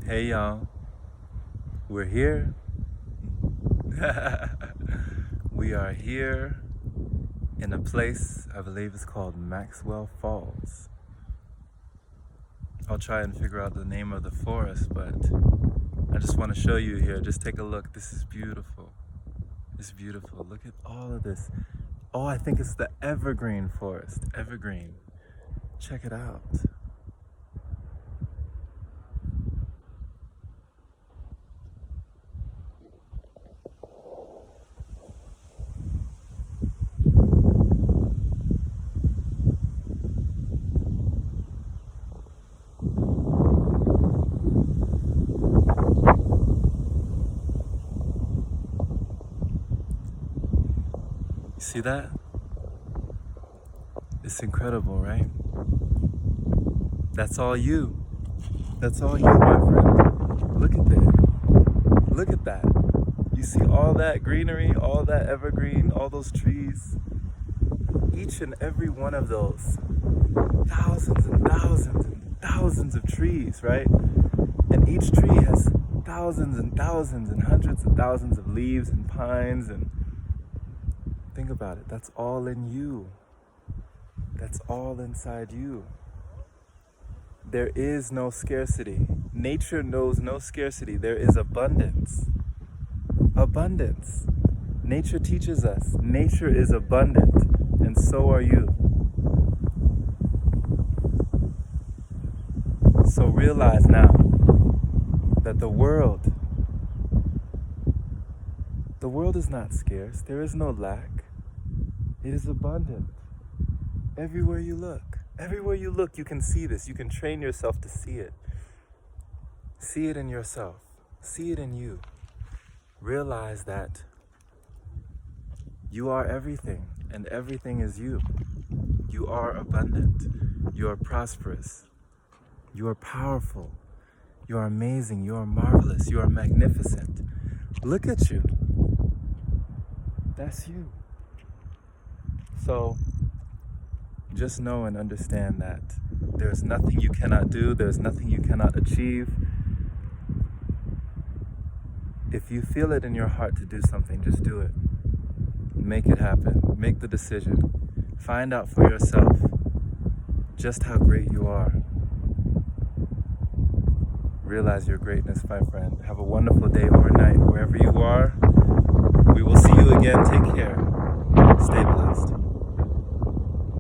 Hey y'all, we're here. We are here in a place I believe is called Maxwell Falls. I'll try and figure out the name of the forest, but I just want to show you here. Just take a look. This is beautiful. It's beautiful. Look at all of this. Oh, I think it's the evergreen forest. Evergreen. Check it out. See that? It's incredible, right? That's all you. That's all you, my friend. Look at that. Look at that. You see all that greenery, all that evergreen, all those trees. Each and every one of those. Thousands and thousands and thousands of trees, right? And each tree has thousands and thousands and hundreds of thousands of leaves and pines. And think about it. That's all in you. That's all inside you. There is no scarcity. Nature knows no scarcity. There is abundance. Abundance. Nature teaches us. Nature is abundant, and so are you. So realize now that the world is not scarce. There is no lack. It is abundant. Everywhere you look, you can see this. You can train yourself to see it. See it in yourself. See it in you. Realize that you are everything, and everything is you. You are abundant. You are prosperous. You are powerful. You are amazing. You are marvelous. You are magnificent. Look at you. That's you. So, just know and understand that there's nothing you cannot do, there's nothing you cannot achieve. If you feel it in your heart to do something, just do it. Make it happen. Make the decision. Find out for yourself just how great you are. Realize your greatness, my friend. Have a wonderful day or night wherever you are. We will see you again. Take care. Stay blessed.